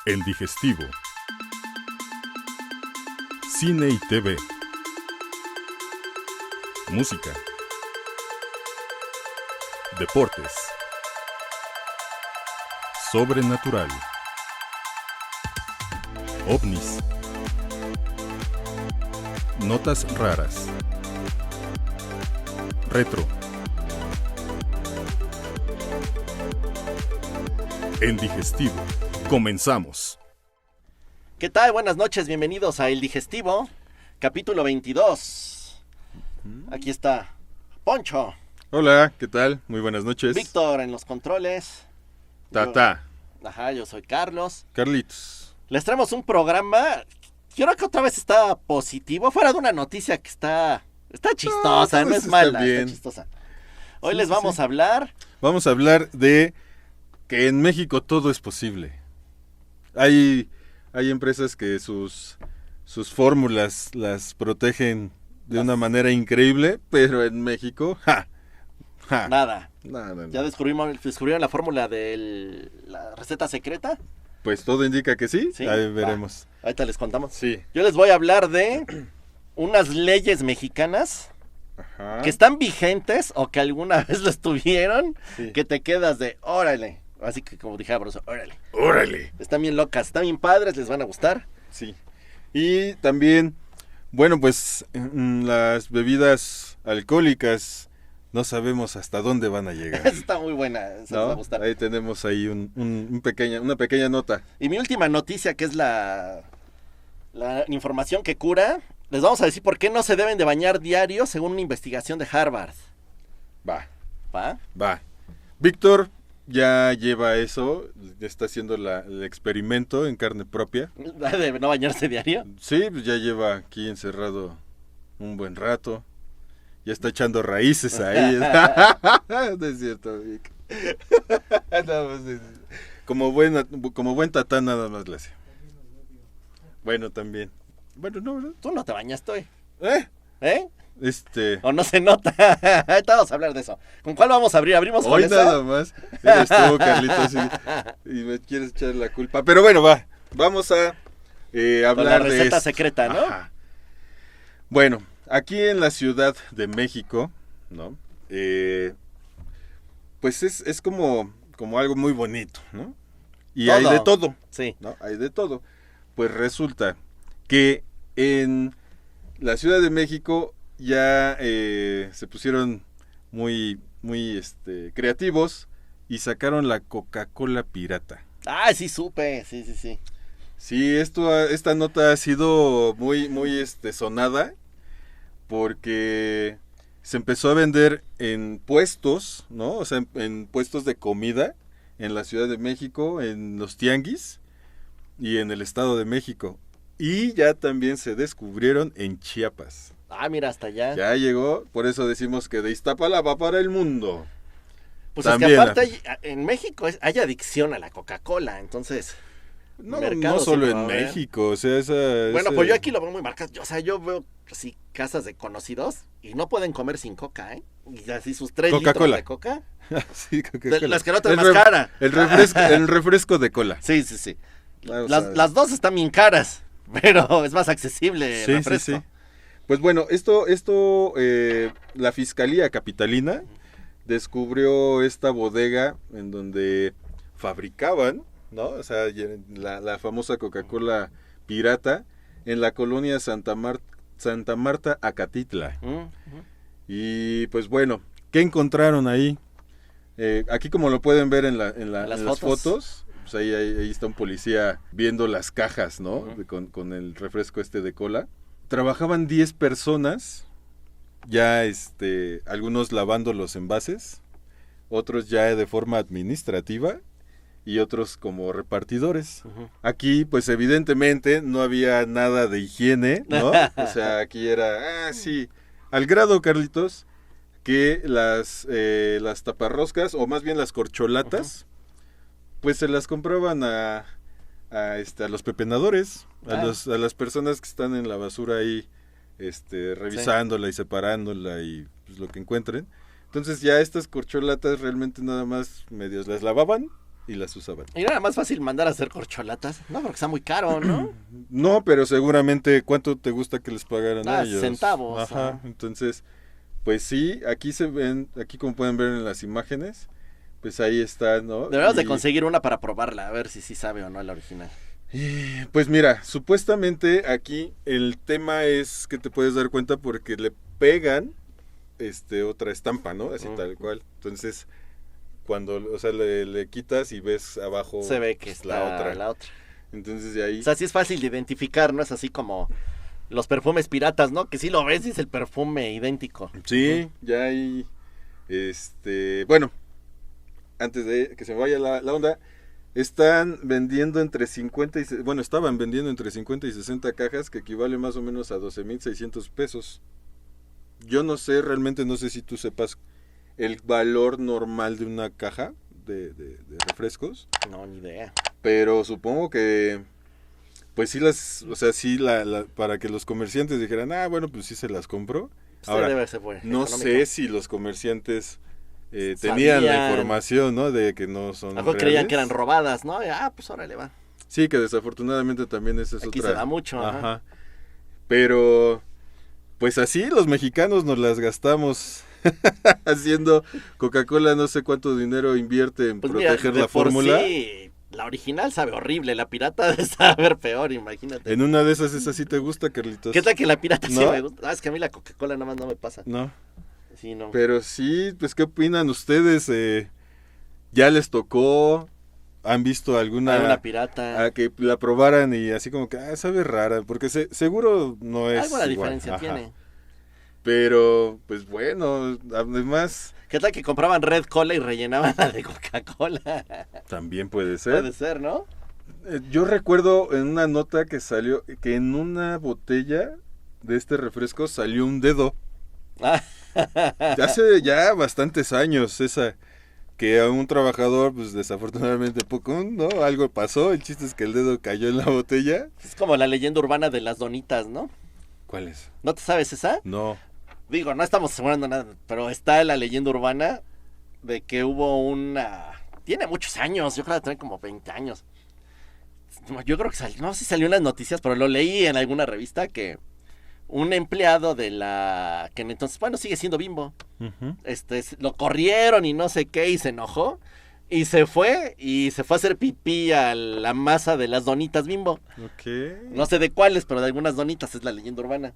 El Digestivo. Cine y TV. Música. Deportes. Sobrenatural. OVNIs. Notas raras. Retro. El Digestivo. Comenzamos. ¿Qué tal? Buenas noches, bienvenidos a El Digestivo, capítulo 22. Aquí está Poncho. Hola, ¿qué tal? Muy buenas noches. Víctor en los controles. Tata. Yo soy Carlos. Carlitos. Les traemos un programa, yo creo que otra vez está positivo, fuera de una noticia que está chistosa, no es mala, está chistosa. Hoy les vamos a hablar... Vamos a hablar de que en México todo es posible. Hay empresas que sus fórmulas las protegen de una manera increíble, pero en México, Nada. No. ¿Ya descubrieron la fórmula de la receta secreta? Pues todo indica que sí, ahí veremos. Ahorita les contamos. Sí. Yo les voy a hablar de unas leyes mexicanas que están vigentes o que alguna vez lo estuvieron, que te quedas de órale. Así que como dije, bro, órale. Están bien locas, están bien padres, les van a gustar. Sí. Y también, bueno, pues las bebidas alcohólicas no sabemos hasta dónde van a llegar. Está muy buena, les va a gustar. Ahí tenemos ahí una pequeña nota. Y mi última noticia, que es la información que cura, les vamos a decir por qué no se deben de bañar diario según una investigación de Harvard. Va. Víctor ya lleva eso, ya está haciendo el experimento en carne propia. ¿De no bañarse diario? Sí, pues ya lleva aquí encerrado un buen rato. Ya está echando raíces ahí. No es cierto, Vic. Como buen tatán nada más le hace. Bueno, también. Bueno, no, ¿verdad? Tú no te bañaste hoy. ¿Eh? O no se nota. Ahorita vamos a hablar de eso. ¿Con cuál vamos a abrir? ¿Abrimos con hoy esa? Nada más. Eres tú, Carlitos, y me quieres echar la culpa. Pero bueno, vamos a hablar con la de receta secreta, ¿no? Ajá. Bueno, aquí en la Ciudad de México, ¿no? Pues es como algo muy bonito, ¿no? Y todo. Hay de todo. Sí. ¿No? Hay de todo. Pues resulta que en la Ciudad de México ya se pusieron muy creativos y sacaron la Coca-Cola pirata. Ah, sí supe, sí. Sí, esta nota ha sido muy sonada porque se empezó a vender en puestos, ¿no? O sea, en puestos de comida en la Ciudad de México, en los tianguis y en el Estado de México. Y ya también se descubrieron en Chiapas. Ah, mira, hasta allá. Ya llegó, por eso decimos que de Iztapalapa para el mundo. Pues también, es que aparte en México hay adicción a la Coca-Cola, entonces... No solo en México, o sea, Bueno, pues yo aquí lo veo muy marcado. Yo veo así casas de conocidos y no pueden comer sin coca, ¿eh? Y así sus 3 litros de coca. Sí, Coca-Cola. Las que no te más cara. El refresco de cola. Sí. Las dos están bien caras, pero es más accesible el refresco. Sí. Pues bueno, la Fiscalía Capitalina descubrió esta bodega en donde fabricaban, ¿no? O sea, la famosa Coca-Cola pirata en la colonia Santa Marta, Acatitla. Y pues bueno, ¿qué encontraron ahí? Aquí como lo pueden ver en las fotos, pues ahí está un policía viendo las cajas, ¿no? Con el refresco de cola. Trabajaban 10 personas, ya algunos lavando los envases, otros ya de forma administrativa y otros como repartidores. Aquí, pues evidentemente no había nada de higiene, ¿no? O sea, aquí era, al grado, Carlitos, que las taparroscas, o más bien las corcholatas, pues se las compraban a los pepenadores, a las personas que están en la basura ahí, revisándola y separándola y pues, lo que encuentren. Entonces ya estas corcholatas realmente nada más medios las lavaban y las usaban. Y no era más fácil mandar a hacer corcholatas. No, porque está muy caro, ¿no? No, pero seguramente, ¿cuánto te gusta que les pagaran a ellos? Centavos. Ajá, entonces, pues sí, aquí se ven, aquí como pueden ver en las imágenes, pues ahí está, ¿no? Deberíamos de conseguir una para probarla, a ver si sí sabe o no la original. Pues mira, supuestamente aquí el tema es que te puedes dar cuenta porque le pegan otra estampa, ¿no? Así tal cual. Entonces, cuando, o sea, le quitas y ves abajo, se ve que pues, está la otra. Entonces de ahí. O sea, sí es fácil de identificar, ¿no? Es así como los perfumes piratas, ¿no? Que sí lo ves y es el perfume idéntico. Sí, ya hay, bueno, antes de que se me vaya la onda, están vendiendo entre 50 y, bueno, estaban vendiendo entre 50 y 60 cajas, que equivale más o menos a 12,600 pesos. Yo no sé, realmente no sé si tú sepas el valor normal de una caja de refrescos. No, ni idea. Pero supongo que, pues sí o sea, sí para que los comerciantes dijeran, bueno, pues sí se las compro. Ahora, debe ser bueno, no sé si los comerciantes tenían la información, ¿no? De que no son reales. Creían que eran robadas, ¿no? Pues órale va. Sí, que desafortunadamente también esa es Aquí otra. Se da mucho. Ajá. Pero, pues así los mexicanos nos las gastamos haciendo Coca-Cola, no sé cuánto dinero invierte en pues proteger mira, la fórmula. Sí, la original sabe horrible, la pirata debe saber peor, imagínate. En una de esas, esa sí te gusta, Carlitos. ¿Qué tal que la pirata ¿No? sí me gusta? Es que a mí la Coca-Cola nada más no me pasa. No. Sí, no. Pero sí, pues ¿qué opinan ustedes? ¿Ya les tocó? ¿Han visto alguna pirata? A que la probaran y así como que, sabe rara, porque seguro no es alguna igual. Diferencia tiene. Pero, pues bueno, además... ¿Qué tal que compraban Red Cola y rellenaban la de Coca-Cola? También puede ser. Puede ser, ¿no? Yo recuerdo en una nota que salió, que en una botella de este refresco salió un dedo. Hace ya bastantes años esa, que a un trabajador, pues desafortunadamente ¿no? Algo pasó, el chiste es que el dedo cayó en la botella. Es como la leyenda urbana de las donitas, ¿no? ¿Cuál es? ¿No te sabes esa? No. Digo, no estamos asegurando nada, pero está la leyenda urbana de que hubo tiene muchos años, yo creo que tiene como 20 años. Yo creo que no sé si salió en las noticias, pero lo leí en alguna revista que un empleado de que entonces, bueno, sigue siendo Bimbo. Uh-huh. Lo corrieron y no sé qué, y se enojó. Y se fue a hacer pipí a la masa de las donitas Bimbo. Okay. No sé de cuáles, pero de algunas donitas, es la leyenda urbana.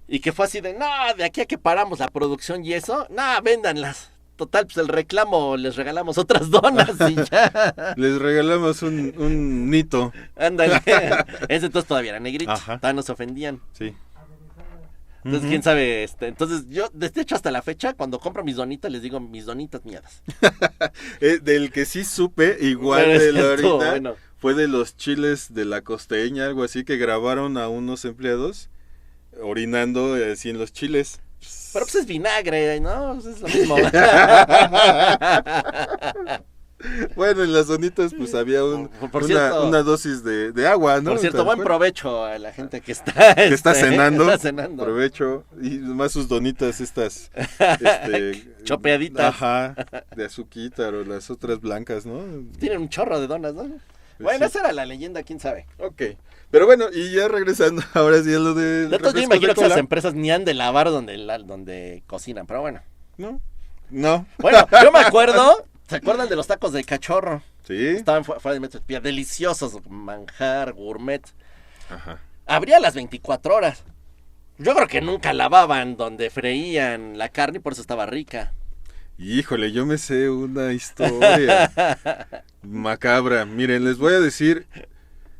Y que fue así de, no, de aquí a que paramos la producción y eso, no, véndanlas. Total, pues el reclamo, les regalamos otras donas y ya. Les regalamos un nito. Ándale. Ese entonces todavía era negrito. Ajá. Todavía nos ofendían. Sí. Entonces, quién sabe, entonces yo, desde hecho hasta la fecha, cuando compro mis donitas, les digo mis donitas miadas. Del que sí supe, igual bueno, de la ahorita, bueno. Fue de los chiles de la costeña, algo así, que grabaron a unos empleados orinando así en los chiles. Pero pues es vinagre, ¿no? Pues es lo mismo. Bueno, en las donitas pues había una dosis de agua, ¿no? Por cierto, buen provecho a la gente que está cenando. Está cenando. Provecho. Y más sus donitas estas chopeaditas. Ajá, de azuquita o las otras blancas, ¿no? Tienen un chorro de donas, ¿no? Pues bueno, sí. Esa era la leyenda, quién sabe. Ok. Pero bueno, y ya regresando, ahora sí a lo de... Yo imagino que esas empresas ni han de lavar donde cocinan, pero bueno. No. Bueno, yo me acuerdo, ¿se acuerdan de los tacos de cachorro? Sí. Estaban fuera de Metro Espía, deliciosos, manjar, gourmet. Ajá. Abría las 24 horas. Yo creo que nunca lavaban donde freían la carne y por eso estaba rica. Híjole, yo me sé una historia macabra. Miren, les voy a decir,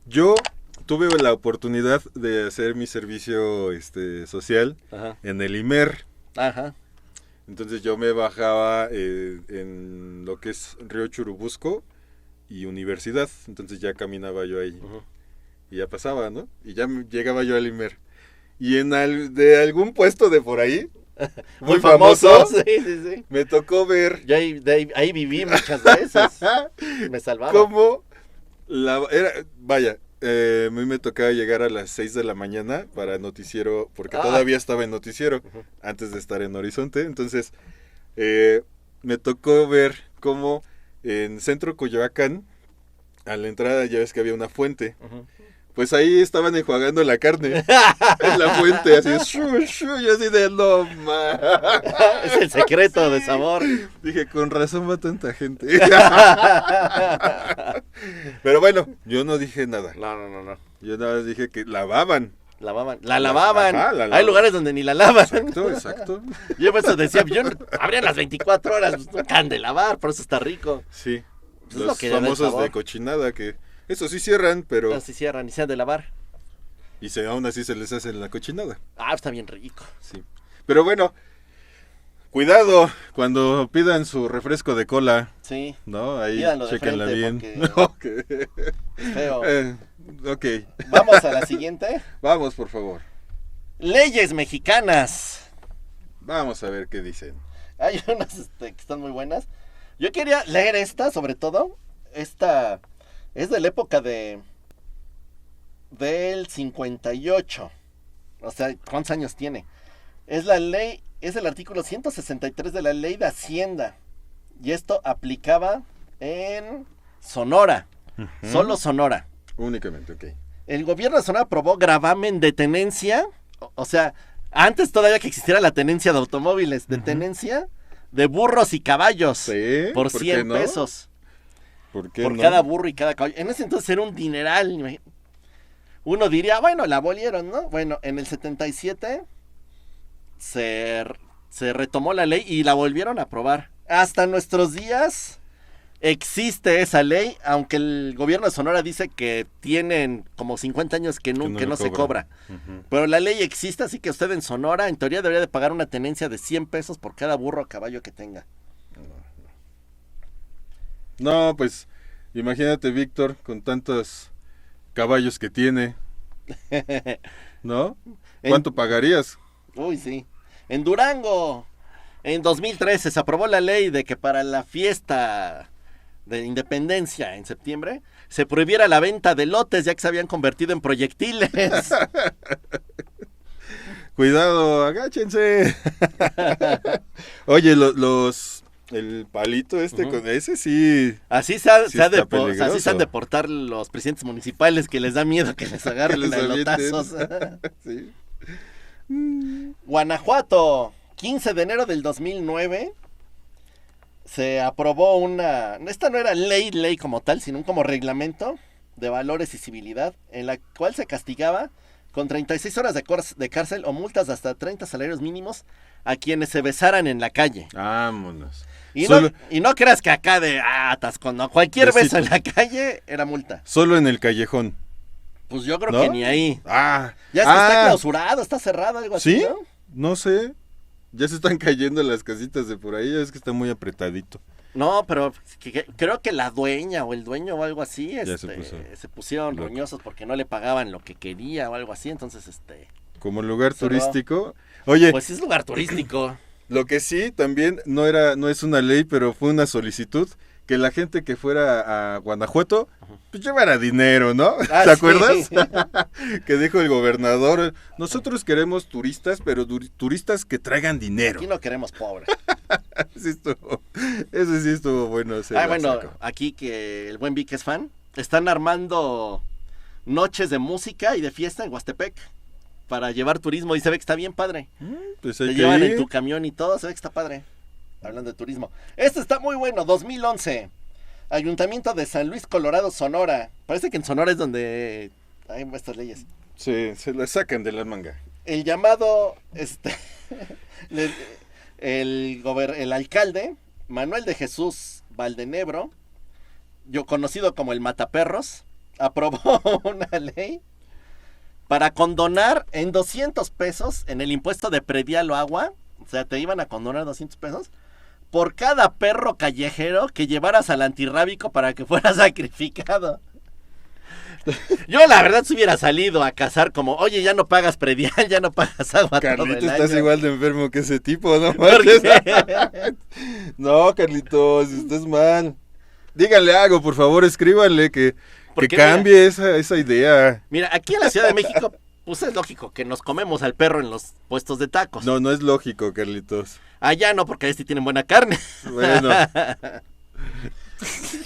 yo tuve la oportunidad de hacer mi servicio social en el IMER. Ajá. Entonces yo me bajaba en lo que es Río Churubusco y Universidad. Entonces ya caminaba yo ahí. Uh-huh. Y ya pasaba, ¿no? Y ya llegaba yo al IMER. Y de algún puesto de por ahí, muy famoso, sí. Me tocó ver. Yo ahí viví muchas veces. Me salvaba. ¿Cómo? A mí me tocaba llegar a las 6 de la mañana para noticiero, porque todavía estaba en noticiero, uh-huh, antes de estar en Horizonte. Entonces, me tocó ver cómo en Centro Coyoacán a la entrada ya ves que había una fuente. Ujú. Pues ahí estaban enjuagando la carne en la fuente, así, yo así de no ma. Es el secreto de sabor. Dije, con razón va tanta gente. Pero bueno, yo no dije nada. No. Yo nada más dije que lavaban. Lavaban. La lavaban. Ajá, la lavaban. Hay lugares donde ni la lavan. Exacto. Yo por eso decía, abrían las 24 horas, pues, no can de lavar, por eso está rico. Sí. Pues es lo Los que le da el famosos sabor. de cochinada que eso sí cierran, pero Así cierran y se han de lavar. aún así se les hace la cochinada. Ah, está bien rico. Sí. Pero bueno, cuidado cuando pidan su refresco de cola, Sí, ¿no? Ahí Pídanlo de chéquenla frente, bien. porque- Ok. feo. Ok. Vamos a la siguiente. Vamos, por favor. Leyes mexicanas. Vamos a ver qué dicen. Hay unas que están muy buenas. Yo quería leer esta, sobre todo. Esta es de la época del 58. O sea, ¿cuántos años tiene? Es la ley, es el artículo 163 de la Ley de Hacienda. Y esto aplicaba en Sonora. Solo Sonora. Únicamente, ok. El gobierno de Sonora aprobó gravamen de tenencia. O sea, antes todavía que existiera la tenencia de automóviles, de tenencia de burros y caballos. Sí, Por ¿por 100 qué no? pesos. ¿Por qué Por no? cada burro y cada caballo. En ese entonces era un dineral. Uno diría, bueno, la abolieron, ¿no? Bueno, en el 77 se retomó la ley y la volvieron a aprobar. Hasta nuestros días existe esa ley, aunque el gobierno de Sonora dice que tienen como 50 años que no le se cobra. Ujú. Pero la ley existe, así que usted en Sonora, en teoría, debería de pagar una tenencia de 100 pesos por cada burro o caballo que tenga. No, pues imagínate Víctor con tantos caballos que tiene, ¿no? ¿Cuánto pagarías? Uy, sí. En Durango, en 2013, se aprobó la ley de que para la fiesta de independencia en septiembre se prohibiera la venta de lotes ya que se habían convertido en proyectiles. Cuidado, agáchense. Oye, el palito Ujú. con ese sí. Así Sí así está se han peligroso. de portar los presidentes municipales que les da miedo que les agarren Que les a avienten. lotazos. Sí. Guanajuato, 15 de enero del 2009, se aprobó esta no era ley como tal, sino como reglamento de valores y civilidad, en la cual se castigaba con 36 horas de cárcel o multas de hasta 30 salarios mínimos a quienes se besaran en la calle. Vámonos. Y, Solo- no creas que acá de atasco, no, cualquier Besito. beso en la calle era multa. Solo en el callejón. Pues yo creo ¿No? que ni ahí. Ah. Ya es que está clausurado, está cerrado, algo así, ¿Sí? ¿no? No sé. Ya se están cayendo las casitas de por ahí. Es que está muy apretadito. No, pero creo que la dueña o el dueño o algo así, Ya se puso se pusieron loco. roñosos porque no le pagaban lo que quería o algo así, entonces Como lugar Cerró. turístico. Oye, pues es lugar turístico. lo que sí también no es una ley, pero fue una solicitud que la gente que fuera a Guanajuato pues llevara dinero, ¿no? Ah, ¿Te sí. acuerdas? Que dijo el gobernador, nosotros queremos turistas, pero turistas que traigan dinero. Aquí no queremos pobres. Ese sí estuvo bueno. Bueno, aquí que el buen Vic es fan, están armando noches de música y de fiesta en Huastepec para llevar turismo y se ve que está bien padre. Pues Te hay que llevan ir. en tu camión y todo, se ve que está padre. Hablando de turismo. Este está muy bueno, 2011. Ayuntamiento de San Luis, Colorado, Sonora. Parece que en Sonora es donde hay estas leyes. Sí, se la sacan de la manga. El llamado, el alcalde, Manuel de Jesús Valdenebro, conocido como el Mataperros, aprobó una ley para condonar en 200 pesos en el impuesto de predial o agua, o sea, te iban a condonar 200 pesos, por cada perro callejero que llevaras al antirrábico para que fuera sacrificado. Yo la verdad se hubiera salido a cazar como, oye, ya no pagas predial, ya no pagas agua todo Carlitos, el estás año. igual de enfermo que ese tipo, ¿no? ¿Por qué? No, Carlitos, estás mal. Díganle algo, por favor, escríbanle que Porque cambie esa idea. Mira, aquí en la Ciudad de México, pues es lógico que nos comemos al perro en los puestos de tacos. No es lógico, Carlitos. Allá no, porque ahí sí tienen buena carne. Bueno.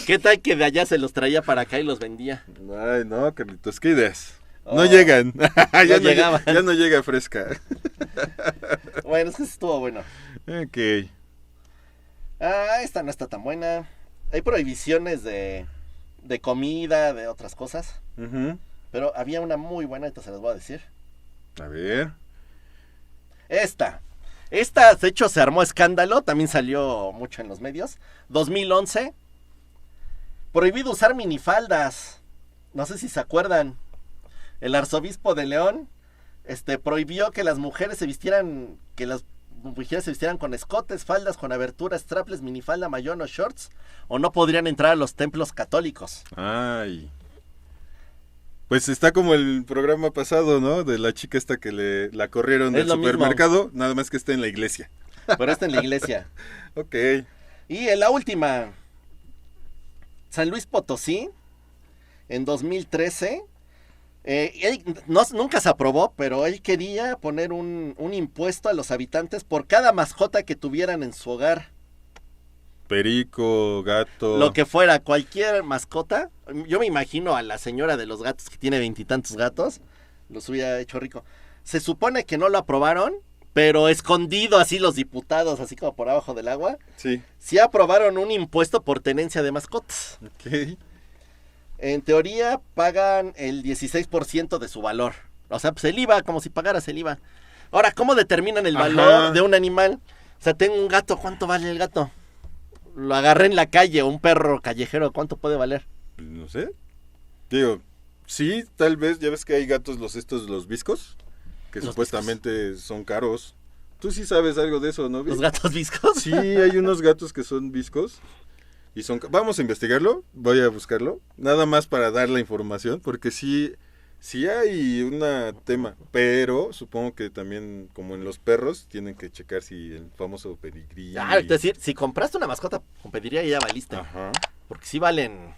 ¿Qué tal que de allá se los traía para acá y los vendía? Ay, no, Carlitos, ¿qué ideas? Oh, no llegan. no llegaban. Ya no llega fresca. Bueno, es que estuvo bueno. Ok. Esta no está tan buena. Hay prohibiciones de comida, de otras cosas. Uh-huh. Pero había una muy buena, entonces se las voy a decir. A ver. Esta, de hecho, se armó escándalo, también salió mucho en los medios. 2011. Prohibido usar minifaldas. No sé si se acuerdan. El arzobispo de León prohibió que las mujeres se vistieran, con escotes, faldas con aberturas, strapless, minifalda, mayón o shorts, o no podrían entrar a los templos católicos. Ay. Pues está como el programa pasado, ¿no? De la chica esta que la corrieron del supermercado, mismo. Nada más que está en la iglesia. Pero está en la iglesia. Ok. Y en la última, San Luis Potosí, en 2013, nunca se aprobó, pero él quería poner un impuesto a los habitantes por cada mascota que tuvieran en su hogar. Perico, gato. Lo que fuera, cualquier mascota. Yo me imagino a la señora de los gatos que tiene 20 y tantos gatos. Los hubiera hecho rico. Se supone que no lo aprobaron, pero escondido así los diputados, así como por abajo del agua. Sí. Sí aprobaron un impuesto por tenencia de mascotas. Ok. En teoría pagan el 16% de su valor. O sea, pues el IVA, como si pagaras el IVA. Ahora, ¿cómo determinan el valor de un animal? O sea, tengo un gato, ¿cuánto vale el gato? Lo agarré en la calle, un perro callejero, ¿cuánto puede valer? No sé. Digo, sí, tal vez, ya ves que hay gatos los viscos, que los supuestamente viscos son caros. Tú sí sabes algo de eso, ¿no? ¿Los gatos viscos? Sí, hay unos gatos que son viscos. Y vamos a investigarlo, voy a buscarlo, nada más para dar la información, porque sí hay un tema, pero supongo que también, como en los perros, tienen que checar si el famoso pedigrí. Es decir, si compraste una mascota con pedigrí ya valiste. Ajá. Porque sí valen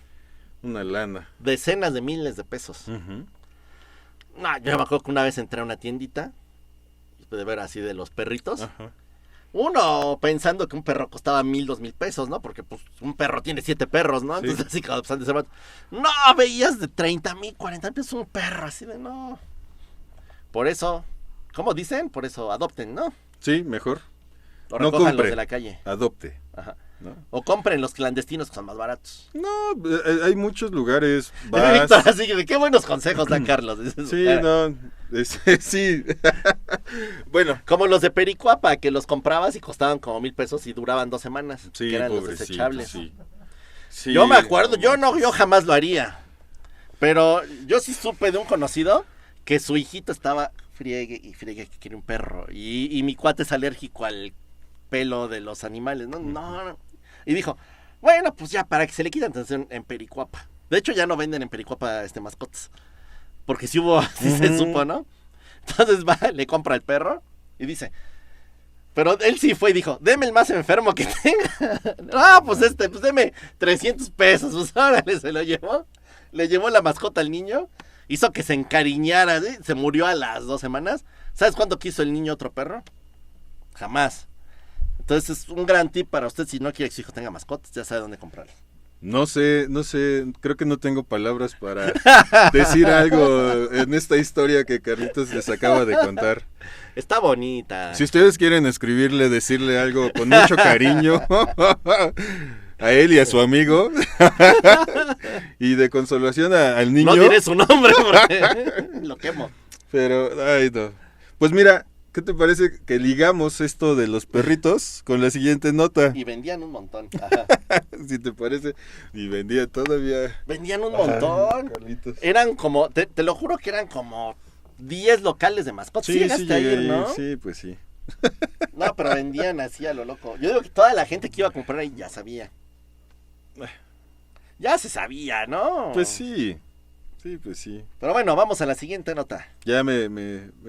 una lana. Decenas de miles de pesos. Uh-huh. No, yo me acuerdo que una vez entré a una tiendita, de ver así de los perritos. Ajá. Uno pensando que un perro costaba 1,000, 2,000 pesos, ¿no? Porque pues un perro tiene 7 perros, ¿no? Entonces así como pues, no, veías de 30,000, 40,000 pesos un perro, así de no. Por eso, ¿cómo dicen? Por eso adopten, ¿no? Sí, mejor. O no recojan los de la calle. Adopte. Ajá. ¿No? O compren los clandestinos que son más baratos. No, hay muchos lugares. Víctor, así que qué buenos consejos da Carlos. Sí, no. Sí. Bueno. Como los de Pericuapa, que los comprabas y costaban como 1,000 pesos y duraban 2 semanas. Sí, que eran los desechables. Sí, yo me acuerdo, yo jamás lo haría. Pero yo sí supe de un conocido que su hijito estaba friegue que quiere un perro. Y mi cuate es alérgico al pelo de los animales. No. Y dijo, bueno, pues ya, para que se le quite atención en Pericuapa. De hecho, ya no venden en Pericuapa mascotas. Porque sí hubo, así se supo, ¿no? Entonces le compra el perro y dice, pero él sí fue y dijo, deme el más enfermo que tenga. Pues deme 300 pesos. Pues órale, se lo llevó. Le llevó la mascota al niño. Hizo que se encariñara, ¿sí? Se murió a las 2 semanas. ¿Sabes cuándo quiso el niño otro perro? Jamás. Entonces es un gran tip para usted si no quiere que su hijo tenga mascotas, ya sabe dónde comprarlas. No sé, creo que no tengo palabras para decir algo en esta historia que Carlitos les acaba de contar. Está bonita. Si ustedes quieren decirle algo con mucho cariño a él y a su amigo y de consolación al niño. No diré su nombre porque lo quemo. Pero, ay no. Pues mira, ¿qué te parece que ligamos esto de los perritos con la siguiente nota? Y vendían un montón. Ajá. Si te parece, y vendían todavía. Vendían un montón. Carlitos. Eran como, te lo juro que eran como 10 locales de mascotas. Sí, llegaste a ir, ¿no? Sí, pues sí. No, pero vendían así a lo loco. Yo digo que toda la gente que iba a comprar ahí ya sabía. Ya se sabía, ¿no? Pues sí. Sí, pues sí. Pero bueno, vamos a la siguiente nota. Ya me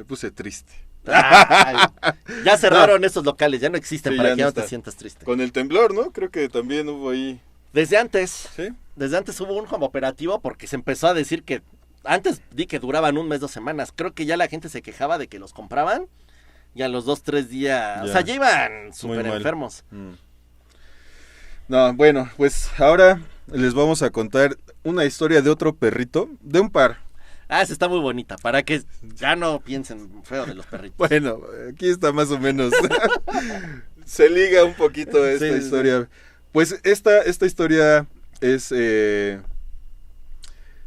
puse triste. Ay, ya cerraron esos locales, ya no existen, para que no te sientas triste. Con el temblor, ¿no? Creo que también hubo ahí. Desde antes. ¿Sí? Desde antes hubo un como operativo porque se empezó a decir que antes di que duraban 1 mes, 2 semanas. Creo que ya la gente se quejaba de que los compraban y a los 2, 3 días, ya. O sea, ya iban súper enfermos. No, bueno, pues ahora les vamos a contar una historia de otro perrito, de un par. Esa está muy bonita, para que ya no piensen feo de los perritos. Bueno, aquí está más o menos. Se liga un poquito esta historia. Sí. Pues esta historia es...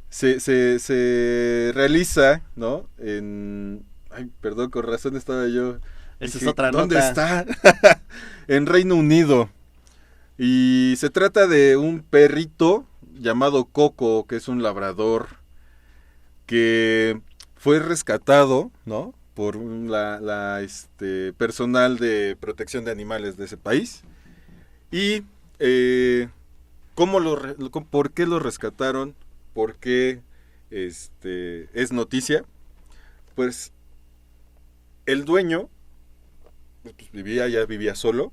Se realiza, ¿no? Ay, perdón, con razón estaba yo... Esa es otra ¿dónde nota. está? En Reino Unido. Y se trata de un perrito llamado Coco, que es un labrador, que fue rescatado, ¿no? Por la personal de protección de animales de ese país. Y ¿por qué lo rescataron? ¿Por qué es noticia? Pues el dueño pues, vivía solo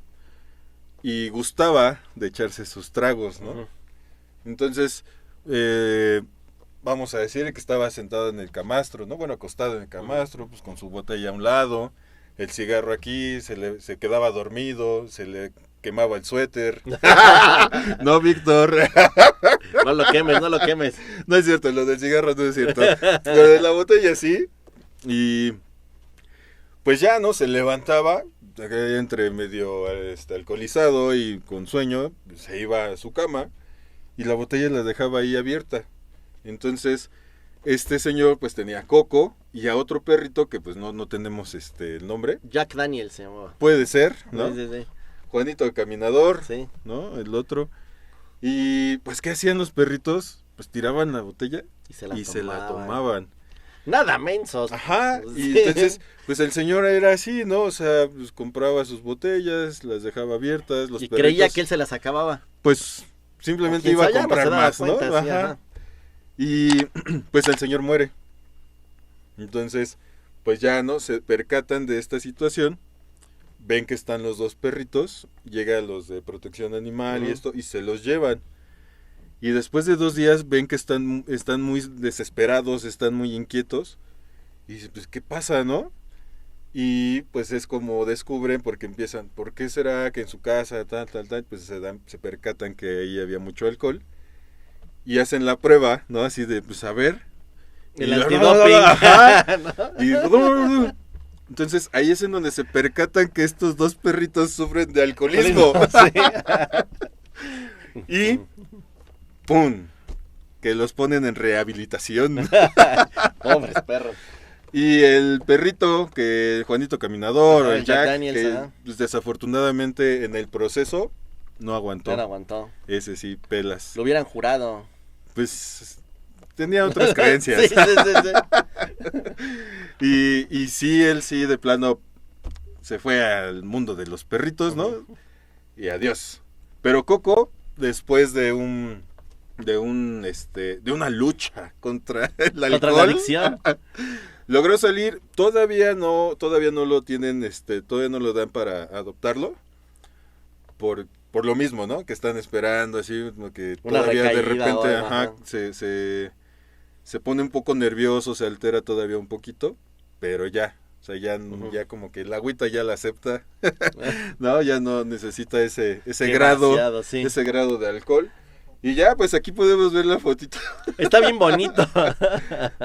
y gustaba de echarse sus tragos, ¿no? Uh-huh. Entonces, vamos a decir que estaba sentado en el camastro, ¿no? Bueno, acostado en el camastro, pues con su botella a un lado, el cigarro aquí, se quedaba dormido, se le quemaba el suéter. No, Víctor. No lo quemes. No es cierto, lo del cigarro no es cierto. Lo de la botella sí. Y pues ya, ¿no? Se levantaba, entre medio alcoholizado y con sueño, se iba a su cama y la botella la dejaba ahí abierta. Entonces, este señor pues tenía a Coco y a otro perrito que pues no tenemos el nombre. Jack Daniel se llamaba. Puede ser, ¿no? Sí. Juanito el Caminador, sí. ¿no? El otro. Y pues, ¿qué hacían los perritos? Pues tiraban la botella y se la tomaban. Nada mensos. Ajá, y entonces, pues el señor era así, ¿no? O sea, pues compraba sus botellas, las dejaba abiertas, los y perritos, creía que él se las acababa. Pues simplemente iba a comprar más, cuenta, ¿no? Sí, ajá. Y pues el señor muere. Entonces, pues ya, ¿no? Se percatan de esta situación. Ven que están los dos perritos, llegan los de protección animal y se los llevan. Y después de 2 días ven que están muy desesperados, están muy inquietos. Y dicen, pues, ¿qué pasa, no? Y pues es como descubren, porque empiezan, ¿por qué será que en su casa, tal? Pues se percatan que ahí había mucho alcohol. Y hacen la prueba, ¿no? Así de, pues, a ver. El antidoping. Y... Entonces, ahí es en donde se percatan que estos 2 perritos sufren de alcoholismo. Sí. Y ¡pum! Que los ponen en rehabilitación. Pobres perros. Y el perrito, que Juanito Caminador, el Jack Daniels, que pues, desafortunadamente en el proceso no aguantó. No aguantó. Ese sí, pelas. Lo hubieran jurado. Pues tenía otras creencias. Sí. Y sí, él sí, de plano, se fue al mundo de los perritos, ¿no? Y adiós. Pero Coco, después de una lucha contra el alcohol, contra la adicción, logró salir. Todavía no lo tienen, todavía no lo dan para adoptarlo. Por lo mismo, ¿no? Que están esperando, así, que todavía de repente, se pone un poco nervioso, se altera todavía un poquito, pero ya, o sea, ya como que el agüita ya la acepta, no, ya no necesita ese grado, sí. Ese grado de alcohol, y ya, pues aquí podemos ver la fotito. Está bien bonito.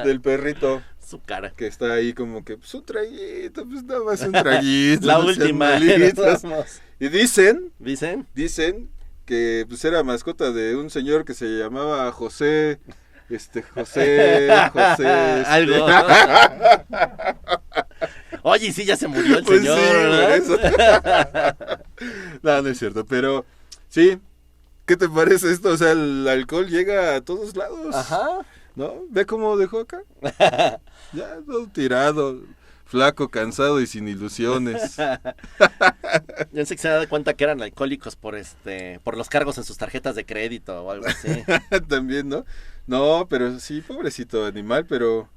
Del perrito. Su cara. Que está ahí como que, pues un traguito, pues nada más un traguito. La última. Y dicen que pues era mascota de un señor que se llamaba José. Algo. Oye, sí, ya se murió el pues señor, sí, ¿verdad? No es cierto, pero sí. ¿Qué te parece esto? O sea, el alcohol llega a todos lados. Ajá. ¿No? ¿Ve cómo dejó acá? Ya todo tirado, flaco, cansado y sin ilusiones. Yo sé que se da cuenta que eran alcohólicos por los cargos en sus tarjetas de crédito o algo así. También, ¿no? No, pero sí, pobrecito animal, pero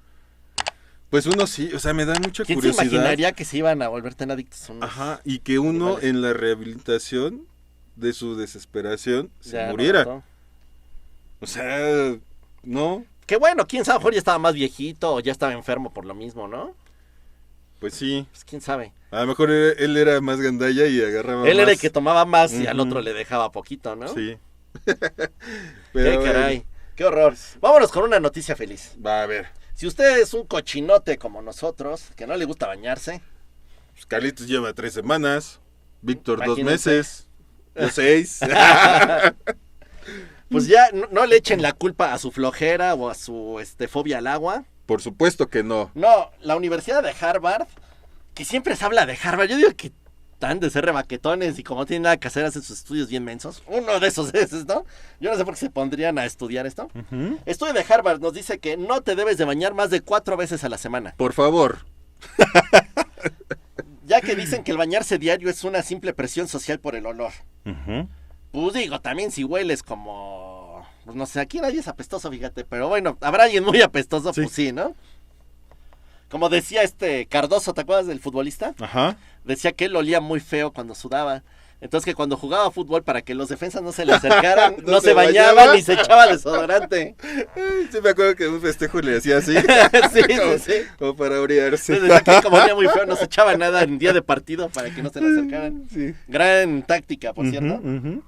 pues uno sí, o sea, me da mucha curiosidad. ¿Quién se imaginaría que se iban a volver tan adictos? Ajá, y que uno animales en la rehabilitación de su desesperación se muriera. No, o sea, no. Qué bueno, quién sabe, a lo mejor ya estaba más viejito o ya estaba enfermo por lo mismo, ¿no? Pues sí. Pues quién sabe. A lo mejor él era más gandalla y agarraba él más. Era el que tomaba más y al otro le dejaba poquito, ¿no? Sí. Qué caray, qué horror. Vámonos con una noticia feliz. Va a ver. Si usted es un cochinote como nosotros, que no le gusta bañarse. Pues Carlitos lleva 3 semanas, Víctor 2 Imagínense. meses, yo 6. Pues ya no le echen la culpa a su flojera o a su fobia al agua. Por supuesto que no. No, la Universidad de Harvard, que siempre se habla de Harvard, yo digo que han de ser rebaquetones y como no tienen nada que hacer hacen sus estudios bien mensos. Uno de esos es, ¿no? Yo no sé por qué se pondrían a estudiar esto. Estudio de Harvard nos dice que no te debes de bañar más de 4 veces a la semana. Por favor. Ya que dicen que el bañarse diario es una simple presión social por el olor. Pues digo, también si hueles como... Pues no sé, aquí nadie es apestoso, fíjate. Pero bueno, habrá alguien muy apestoso, Sí. pues sí, ¿no? Como decía Cardoso, ¿te acuerdas del futbolista? Ajá. Decía que él olía muy feo cuando sudaba. Entonces que cuando jugaba fútbol, para que los defensas no se le acercaran, no se bañaban bañaba. ni se echaba desodorante. Sí, me acuerdo que en un festejo le hacía así. Sí, como, sí. como para orearse. Entonces decía que como olía muy feo, no se echaba nada en día de partido para que no se le acercaran. Sí. Gran táctica, por cierto. Ujú.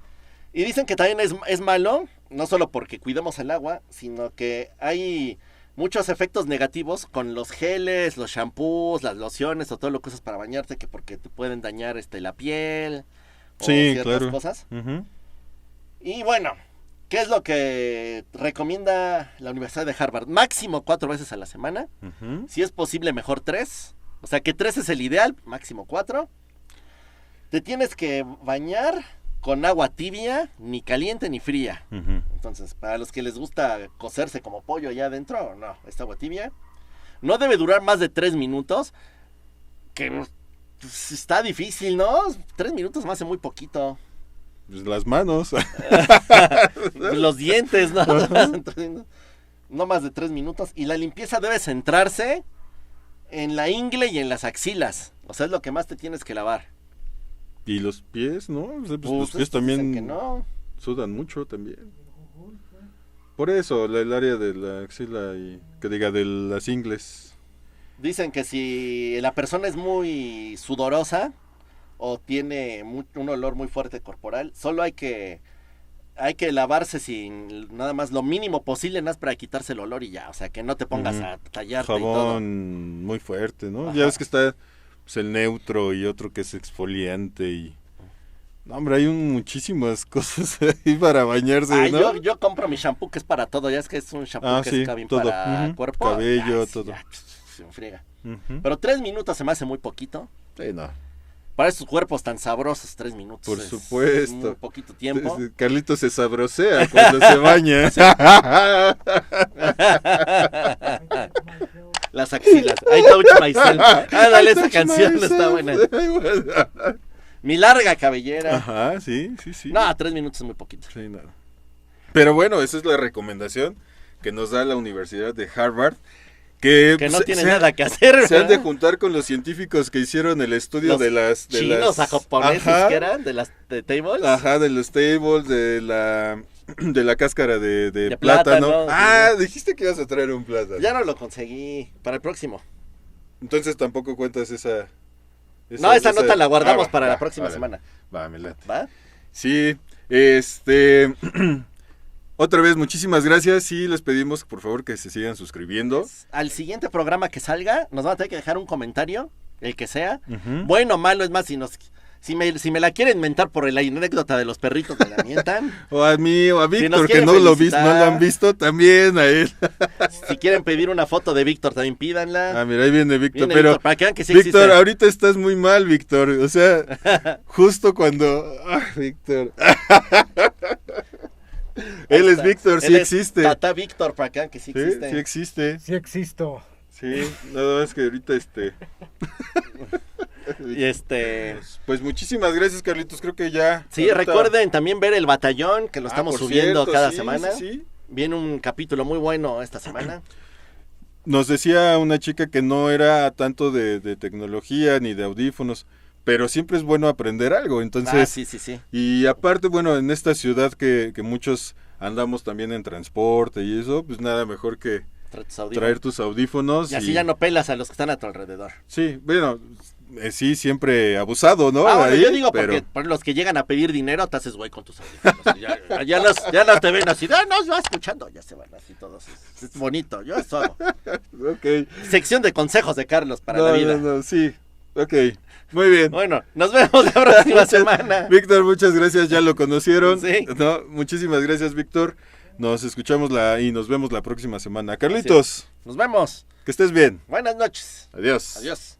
Y dicen que también es malo, no solo porque cuidemos el agua, sino que hay muchos efectos negativos con los geles, los shampoos, las lociones o todo lo que usas para bañarte, que porque te pueden dañar la piel o Sí, ciertas claro. cosas. Ujú. Y bueno, ¿qué es lo que recomienda la Universidad de Harvard? Máximo 4 veces a la semana, Ujú. si es posible mejor 3, o sea que 3 es el ideal, máximo 4. Te tienes que bañar con agua tibia, ni caliente ni fría. Ujú. Entonces, para los que les gusta cocerse como pollo allá adentro, no, esta agua tibia. No debe durar más de 3 minutos, que pues, está difícil, ¿no? 3 minutos me hace muy poquito. Pues las manos. Los dientes, ¿no? No más de 3 minutos. Y la limpieza debe centrarse en la ingle y en las axilas. O sea, es lo que más te tienes que lavar. Y los pies, ¿no? O sea, pues, los Pues, pies dicen también que no. sudan mucho también. Por eso, el área de la axila y, que diga, de las ingles. Dicen que si la persona es muy sudorosa o tiene un olor muy fuerte corporal, solo hay que lavarse sin nada más lo mínimo posible, nada más para quitarse el olor y ya, o sea, que no te pongas Ujú. a tallarte y todo. Jabón muy fuerte, ¿no? Ajá. Ya ves que está pues, el neutro y otro que es exfoliante y... No, hombre, hay muchísimas cosas ahí para bañarse, Ay, ¿no? yo compro mi shampoo que es para todo, ya es que es un shampoo Ah, que sí, es bien todo. para Ujú. cuerpo. Cabello, sí, todo. ya, se me friega. Ujú. Pero 3 minutos se me hace muy poquito. Sí, no. Para esos cuerpos tan sabrosos, 3 minutos. Por es supuesto. muy poquito tiempo. Carlitos se sabrosea cuando se baña. Las axilas. I touch myself. Dale, esa canción está buena. Mi larga cabellera. Ajá, sí, sí, sí. No, 3 minutos es muy poquito. Sí, no. Pero bueno, esa es la recomendación que nos da la Universidad de Harvard. Que no tiene nada que hacer. Se han de ¿verdad? juntar con los científicos que hicieron el estudio Los de las... chinos a japoneses Ajá, que eran, de las de tables. ajá, de los tables, de la cáscara de De plátano. plátano, Ah, sí. dijiste que ibas a traer un plátano. Ya no lo conseguí. Para el próximo. Entonces tampoco cuentas esa No, esa nota la guardamos va, para la va, próxima órale. semana. Va, me late. ¿Va? Sí, otra vez, muchísimas gracias y les pedimos por favor que se sigan suscribiendo. Al siguiente programa que salga, nos van a tener que dejar un comentario, el que sea. Ujú. Bueno o malo, es más, si me la quieren mentar por la anécdota de los perritos, me la mientan. O a mí o a Si nos Víctor, que quieren no lo felicitar. han visto, también a él. Si quieren pedir una foto de Víctor, también pídanla. Ah, mira, ahí viene Víctor, Viene pero Víctor, para que vean que sí Víctor, existe. ahorita estás muy mal, Víctor. O sea, justo cuando... Ah, Víctor. Él es Está. Él Él es existe. Tata Víctor, para que vean que sí Sí, existe. sí existe. Sí existo. Sí, nada más que ahorita Y Pues muchísimas gracias, Carlitos. Creo que ya. Sí, ahorita- recuerden también ver el batallón, que lo Ah, estamos por subiendo cierto, cada sí, semana. sí, sí. Viene un capítulo muy bueno esta semana. Nos decía una chica que no era tanto de tecnología ni de audífonos, pero siempre es bueno aprender algo. Entonces, Sí, sí, sí. y aparte, bueno, en esta ciudad que muchos andamos también en transporte y eso, pues nada mejor que Trae tus audífonos. traer tus audífonos. Y así ya no pelas a los que están a tu alrededor. Sí, bueno, sí, siempre abusado, ¿no? Bueno, Ahí, yo digo pero... porque por los que llegan a pedir dinero, te haces güey con tus audífonos. Ya no te ven así, no, va escuchando, ya se van así todos. Es bonito, yo eso hago. Ok. Sección de consejos de Carlos para la vida. No, sí. Ok, muy bien. Bueno, nos vemos la próxima semana. Víctor, muchas gracias, ya lo conocieron. Sí. No, muchísimas gracias, Víctor. Nos escuchamos y nos vemos la próxima semana. Carlitos, Nos vemos. que estés bien. Buenas noches. Adiós. Adiós.